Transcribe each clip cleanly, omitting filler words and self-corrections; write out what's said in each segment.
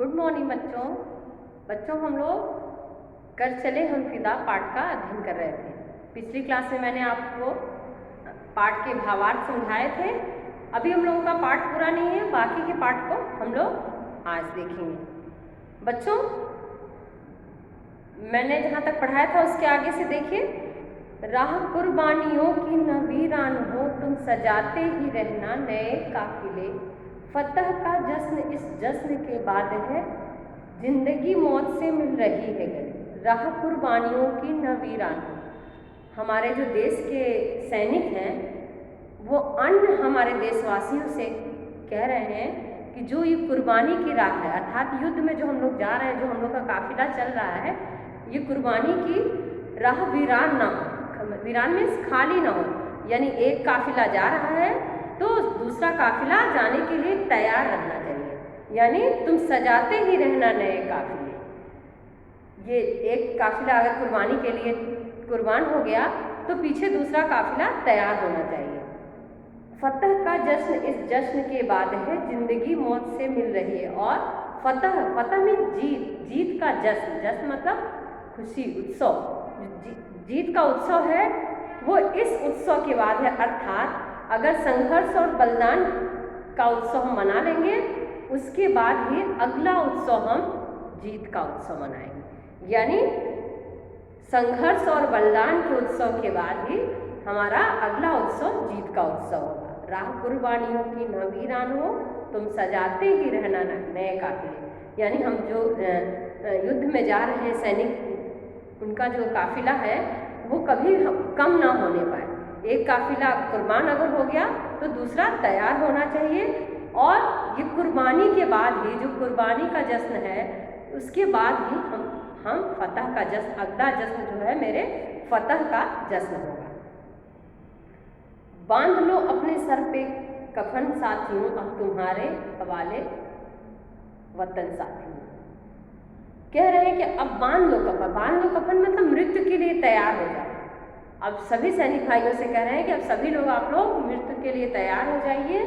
Good morning बच्चों। बच्चों हम लोग कर चले हम फिदा पाठ का अध्ययन कर रहे थे। पिछली क्लास में मैंने आपको पाठ के भावार्थ समझाए थे। अभी हम लोगों का पाठ पूरा नहीं है, बाकी के पाठ को हम लोग आज देखेंगे। बच्चों मैंने जहाँ तक पढ़ाया था उसके आगे से देखिए, राह कुर्बानियों की न वीरान हो, तुम सजाते ही रहना नए काफिले। फतह का जश्न इस जश्न के बाद है, जिंदगी मौत से मिल रही है गले। राह कुर्बानियों की न वीरान हो, हमारे जो देश के सैनिक हैं वो अन्य हमारे देशवासियों से कह रहे हैं कि जो ये कुर्बानी की राह है, अर्थात युद्ध में जो हम लोग जा रहे हैं, जो हम लोग का काफिला चल रहा है, ये कुर्बानी की राह वीरान ना हो। वीरान मीन्स खाली ना हो, यानी एक काफिला जा रहा है तो दूसरा काफिला जाने के लिए तैयार रहना चाहिए, यानी तुम सजाते ही रहना नए काफिले। ये एक काफिला अगर कुर्बानी के लिए कुर्बान हो गया तो पीछे दूसरा काफिला तैयार होना चाहिए। फतह का जश्न इस जश्न के बाद है, जिंदगी मौत से मिल रही है। और फतह में जीत का जश्न, जश्न मतलब खुशी, उत्सव। जीत का उत्सव है वो इस उत्सव के बाद है, अर्थात अगर संघर्ष और बलिदान का उत्सव हम मना लेंगे उसके बाद ही अगला उत्सव हम जीत का उत्सव मनाएंगे। यानी संघर्ष और बलिदान के उत्सव के बाद ही हमारा अगला उत्सव जीत का उत्सव होगा। राह कुर्बानियों की न वीरान हो, तुम सजाते ही रहना नए काफिले। यानी हम जो युद्ध में जा रहे हैं सैनिक, उनका जो काफिला है वो कभी कम ना होने पाए। एक काफिला कुर्बान अगर हो गया तो दूसरा तैयार होना चाहिए। और ये कुर्बानी के बाद ही, जो कुर्बानी का जश्न है उसके बाद ही हम फतह का जश्न, अगला जश्न जो है मेरे फतह का जश्न होगा। बांध लो अपने सर पे कफन साथियों, अब तुम्हारे हवाले वतन साथियों। कह रहे हैं कि अब बांध लो कफन। बांध लो कफन मतलब मृत्यु के लिए तैयार हो जाओ। अब सभी सैनिक भाइयों से कह रहे हैं कि अब सभी लोग, आप लोग मृत्यु के लिए तैयार हो जाइए।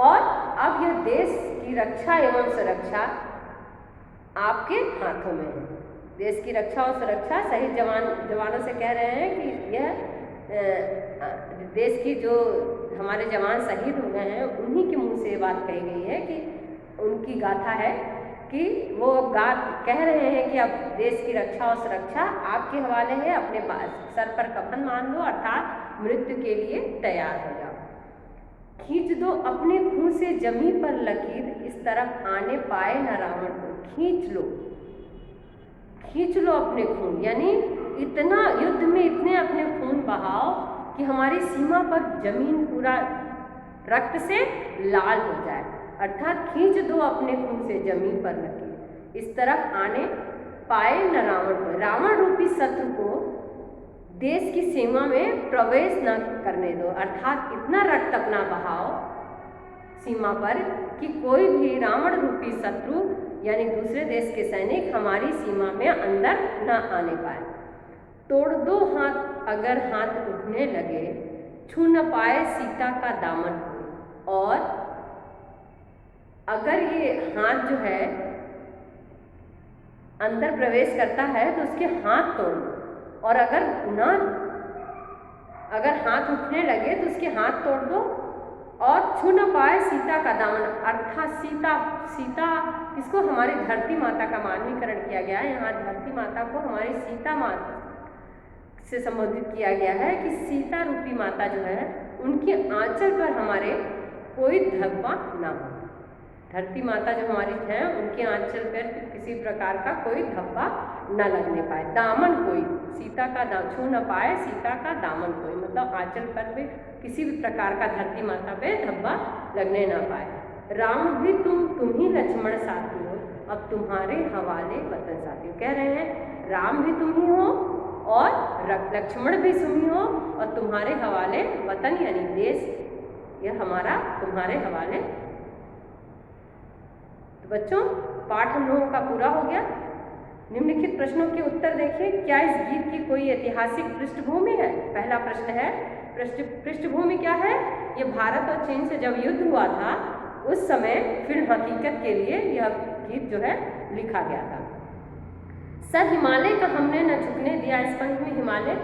और अब यह देश की रक्षा एवं सुरक्षा आपके हाथों में है। देश की रक्षा और सुरक्षा शहीद जवानों से कह रहे हैं कि यह देश की जो हमारे जवान शहीद हो गए हैं उन्हीं के मुंह से ये बात कही गई है, कि उनकी गाथा है कि वो कह रहे हैं कि अब देश की रक्षा और सुरक्षा आपके हवाले है, अपने सर पर कफन बांध लो, अर्थात मृत्यु के लिए तैयार हो जाओ। खींच दो अपने खून से जमी पर लकीर, इस तरफ आने पाए न रावण को। खींच लो अपने खून, यानी इतना युद्ध में इतने अपने खून बहाओ कि हमारी सीमा पर जमीन पूरा रक्त से लाल हो जाए। अर्थात खींच दो अपने खून से जमीन पर लकीर, इस तरफ आने पाए न रावण को। रावण रूपी शत्रु को देश की सीमा में प्रवेश न करने दो, अर्थात इतना रक्त अपना बहाओ सीमा पर कि कोई भी रावण रूपी शत्रु यानी दूसरे देश के सैनिक हमारी सीमा में अंदर न आने पाए। तोड़ दो हाथ अगर हाथ उठने लगे, छू न पाए सीता का दामन को। और अगर ये हाथ जो है अंदर प्रवेश करता है तो उसके हाथ तोड़ दो, और अगर हाथ उठने लगे तो उसके हाथ तोड़ दो। और छू न पाए सीता का दामन, अर्थात सीता इसको हमारी धरती माता का मानवीकरण किया गया है। यहाँ धरती माता को हमारी सीता माता से संबोधित किया गया है कि सीता रूपी माता जो है उनके आंचल पर हमारे कोई धब्बा ना हो। धरती माता जो हमारी है उनके आंचल पर किसी प्रकार का कोई धब्बा न लगने पाए। दामन कोई, सीता का छू न पाए सीता का दामन कोई, मतलब आंचल पर भी किसी भी प्रकार का धरती माता पे धब्बा लगने ना पाए। राम भी तुम ही लक्ष्मण साथी हो, अब तुम्हारे हवाले वतन साथी हो। कह रहे हैं राम भी तुम ही हो और लक्ष्मण भी तुम ही हो, और तुम्हारे हवाले वतन यानी देश, यह हमारा तुम्हारे हवाले। तो बच्चों पाठ हम लोगों का पूरा हो गया। निम्नलिखित प्रश्नों के उत्तर देखिए। क्या इस गीत की कोई ऐतिहासिक पृष्ठभूमि है? पहला प्रश्न है पृष्ठभूमि क्या है? ये भारत और चीन से जब युद्ध हुआ था उस समय फिर हकीकत के लिए यह गीत जो है लिखा गया था। सर हिमालय का हमने न झुकने दिया, इस पंक्ति में हिमालय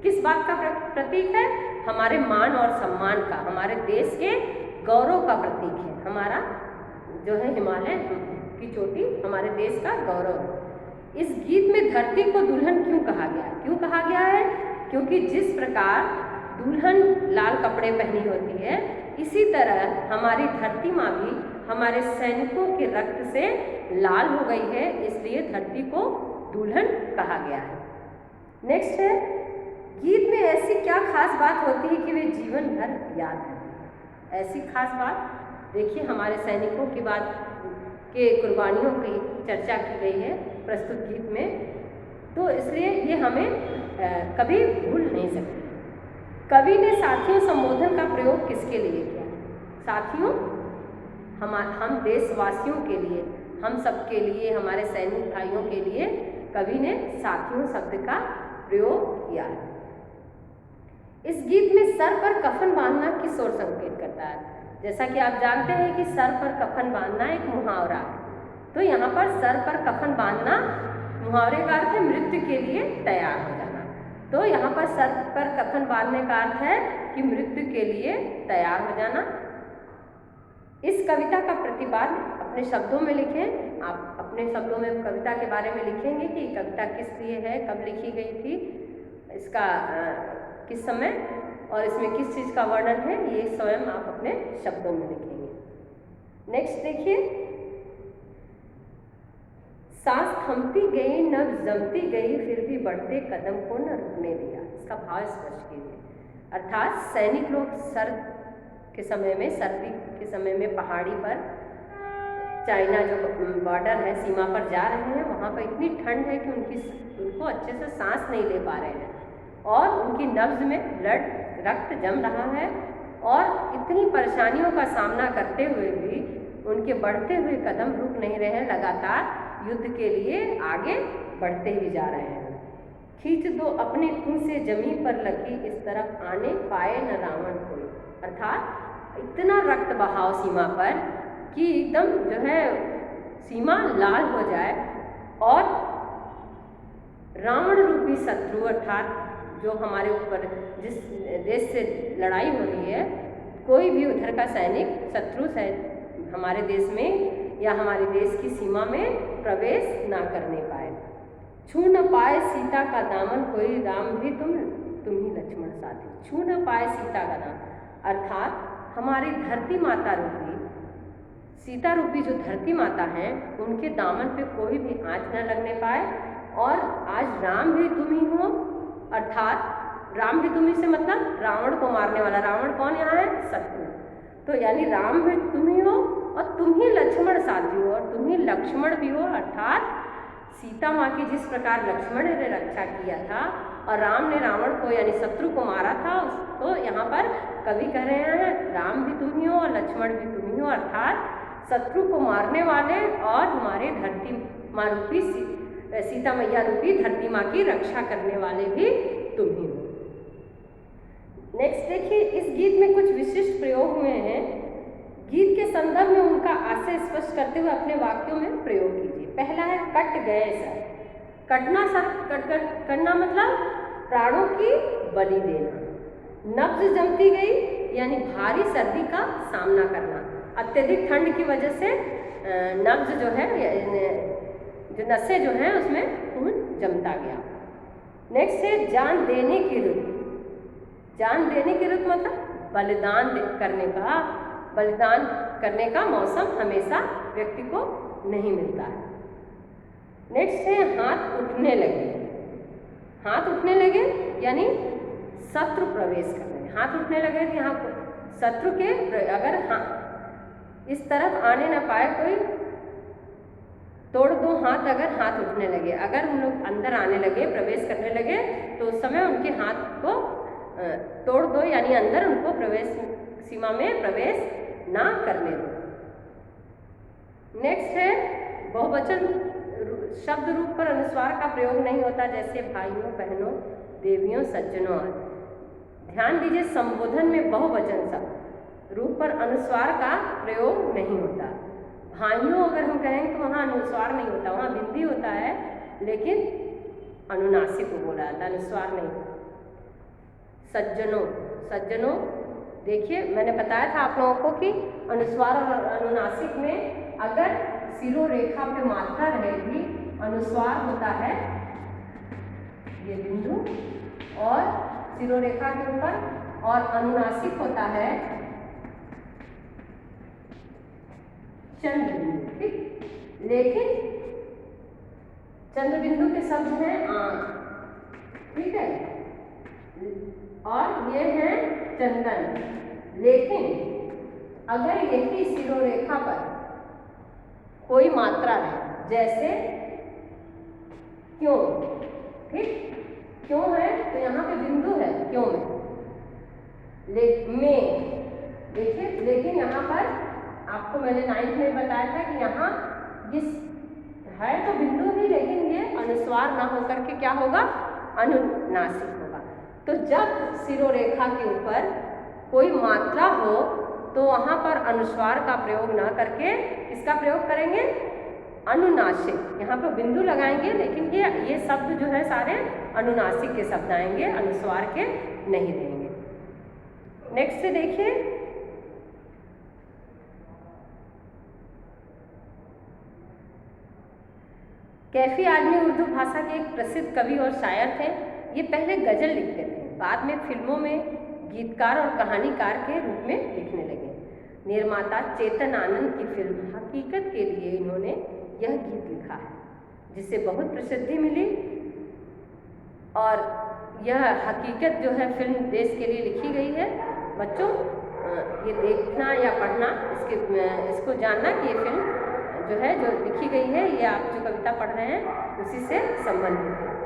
किस बात का प्रतीक है? हमारे मान और सम्मान का, हमारे देश के गौरव का प्रतीक है। हमारा जो है हिमालय की चोटी हमारे देश का गौरव है। इस गीत में धरती को दुल्हन क्यों कहा गया? क्यों कहा गया है? क्योंकि जिस प्रकार दुल्हन लाल कपड़े पहनी होती है, इसी तरह हमारी धरती माँ भी हमारे सैनिकों के रक्त से लाल हो गई है, इसलिए धरती को दुल्हन कहा गया है। नेक्स्ट है, गीत में ऐसी क्या खास बात होती है कि वे जीवन भर याद है? ऐसी खास बात देखिए, हमारे सैनिकों की बात के कुर्बानियों की चर्चा की गई है प्रस्तुत गीत में, तो इसलिए ये हमें कभी भूल नहीं सकते। कवि ने साथियों संबोधन का प्रयोग किसके लिए किया? साथियों, हम देशवासियों के लिए, हम सबके लिए, हमारे सैनिक भाइयों के लिए कवि ने साथियों शब्द का प्रयोग किया है। इस गीत में सर पर कफन बांधना किस ओर संकेत करता है? जैसा कि आप जानते हैं कि सर पर कफन बांधना एक मुहावरा है, तो यहाँ पर सर पर कफन बांधना मुहावरे का अर्थ है मृत्यु के लिए तैयार हो जाना। तो यहाँ पर सर पर कफन बांधने का अर्थ है कि मृत्यु के लिए तैयार हो जाना। इस कविता का प्रतिपाद अपने शब्दों में लिखें। आप अपने शब्दों में कविता के बारे में लिखेंगे कि कविता किस लिए है, कब लिखी गई थी, इसका किस समय और इसमें किस चीज़ का वर्णन है, ये स्वयं आप अपने शब्दों में लिखेंगे। नेक्स्ट देखिए, सांस थमती गई, नब्ज जमती गई, फिर भी बढ़ते कदम को न रुकने दिया। इसका भाव स्पष्ट कीजिए। अर्थात सैनिक लोग सर्दी के समय में पहाड़ी पर, चाइना जो बॉर्डर है, सीमा पर जा रहे हैं, वहाँ पर इतनी ठंड है कि उनको अच्छे से सांस नहीं ले पा रहे हैं और उनकी नब्ज में रक्त जम रहा है और इतनी परेशानियों का सामना करते हुए भी उनके बढ़ते हुए कदम रुक नहीं रहे हैं, लगातार युद्ध के लिए आगे बढ़ते ही जा रहे हैं। खींच दो अपने खून से जमीन पर लगी, इस तरफ आने पाए न रावण कोई। अर्थात इतना रक्त बहाव सीमा पर कि एकदम जो है सीमा लाल हो जाए और रावण रूपी शत्रु, अर्थात जो हमारे ऊपर जिस देश से लड़ाई हो रही है, कोई भी उधर का सैनिक शत्रु हमारे देश में या हमारे देश की सीमा में प्रवेश ना करने पाए। छू न पाए सीता का दामन कोई, राम भी तुम ही लक्ष्मण साथी। छू न पाए सीता का दामन, अर्थात हमारी धरती माता रूपी, सीता रूपी जो धरती माता हैं, उनके दामन पे कोई भी आँच न लगने पाए। और आज राम भी तुम ही हो, अर्थात राम भी तुम ही से मतलब रावण को मारने वाला। रावण कौन यहाँ है? शत्रु। तो यानी राम भी तुम ही हो और तुम ही लक्ष्मण साथी हो और तुम ही लक्ष्मण भी हो। अर्थात सीता माँ की जिस प्रकार लक्ष्मण ने रक्षा किया था और राम ने रावण को यानी शत्रु को मारा था, तो यहाँ पर कवि कह रहे हैं राम भी तुम ही हो और लक्ष्मण भी तुम ही हो, अर्थात शत्रु को मारने वाले और हमारे धरती माँ रूपी सीता मैया रूपी धरती माँ की रक्षा करने वाले भी तुम ही हो। नेक्स्ट देखिए, इस गीत में कुछ विशिष्ट प्रयोग हुए हैं। गीत के संदर्भ में उनका आशय स्पष्ट करते हुए अपने वाक्यों में प्रयोग कीजिए। पहला है कट गए सर। कटना सर, करना मतलब प्राणों की बलि देना। नब्ज जमती गई यानी भारी सर्दी का सामना करना। अत्यधिक ठंड की वजह से नब्ज जो है, जो नसें जो हैं उसमें खून जमता गया। नेक्स्ट है जान देने की रुत। जान देने की रुत मतलब बलिदान करने का मौसम हमेशा व्यक्ति को नहीं मिलता है। नेक्स्ट है हाथ उठने लगे। हाथ उठने लगे यानी शत्रु प्रवेश करने। हाथ उठने लगे कि यहाँ शत्रु के अगर इस तरफ आने न पाए कोई, तोड़ दो हाथ, अगर हाथ उठने लगे, अगर उन लोग अंदर आने लगे, प्रवेश करने लगे, तो उस समय उनके हाथ को तोड़ दो यानी अंदर उनको सीमा में प्रवेश ना करने दो। नेक्स्ट है बहुवचन शब्द रूप पर अनुस्वार का प्रयोग नहीं होता, जैसे भाइयों, बहनों, देवियों, सज्जनों आदि। ध्यान दीजिए, संबोधन में बहुवचन शब्द रूप पर अनुस्वार का प्रयोग नहीं होता। भाइयों अगर हम कहेंगे तो वहाँ अनुस्वार नहीं होता, वहाँ बिंदी होता है, लेकिन अनुनासिक को बोला जाता है, अनुस्वार नहीं। सज्जनों, सज्जनों देखिए मैंने बताया था आप लोगों को कि अनुस्वार और अनुनासिक में अगर शिरोरेखा पे मात्रा रहेगी, अनुस्वार होता है ये बिंदु और शिरोरेखा के ऊपर, और अनुनासिक होता है चंद्र बिंदु, ठीक। लेकिन चंद्र बिंदु के शब्द हैं आंख, ठीक है, और ये है चंदन। लेकिन अगर यही शिरोरेखा पर कोई मात्रा है, जैसे क्यों, ठीक, क्यों है तो यहाँ पे बिंदु है क्यों में, देखिए, लेकिन यहाँ पर आपको मैंने 9th में बताया था कि यहाँ इस है तो बिंदु ही, लेकिन ये अनुस्वार ना होकर के क्या होगा, अनुनासिक होगा। तो जब शिरोरेखा के ऊपर कोई मात्रा हो तो वहाँ पर अनुस्वार का प्रयोग ना करके किसका प्रयोग करेंगे, अनुनासिक। यहाँ पर बिंदु लगाएंगे, लेकिन ये शब्द जो है सारे अनुनासिक के शब्द आएंगे, अनुस्वार के नहीं रहेंगे। नेक्स्ट देखिए, कैफी आजमी उर्दू भाषा के एक प्रसिद्ध कवि और शायर थे। ये पहले गजल लिखते थे, बाद में फिल्मों में गीतकार और कहानीकार के रूप में लिखने लगे। निर्माता चेतन आनंद की फिल्म हकीकत के लिए इन्होंने यह गीत लिखा है, जिसे बहुत प्रसिद्धि मिली। और यह हकीकत जो है फिल्म देश के लिए लिखी गई है। बच्चों ये देखना या पढ़ना, इसको जानना कि ये फिल्म जो है जो लिखी गई है, ये आप जो कविता पढ़ रहे हैं उसी से संबंधित है।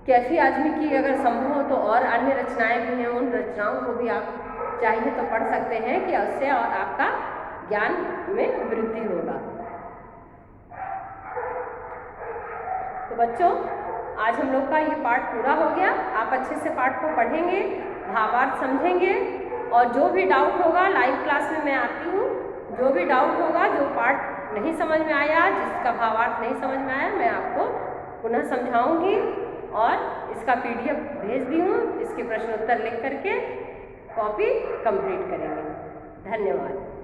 कैफी आजमी की अगर संभव हो तो और अन्य रचनाएं भी हैं, उन रचनाओं को भी आप चाहिए तो पढ़ सकते हैं कि उससे और आपका ज्ञान में वृद्धि होगा। तो बच्चों आज हम लोग का ये पाठ पूरा हो गया। आप अच्छे से पाठ को पढ़ेंगे, भावार्थ समझेंगे, और जो भी डाउट होगा लाइव क्लास में मैं आती हूँ। जो भी डाउट होगा, जो पाठ नहीं समझ में आया, जिसका भावार्थ नहीं समझ में आया, मैं आपको पुनः समझाऊंगी और इसका PDF भेज दी हूँ। इसके प्रश्न उत्तर लिख करके कॉपी कंप्लीट करेंगे। धन्यवाद।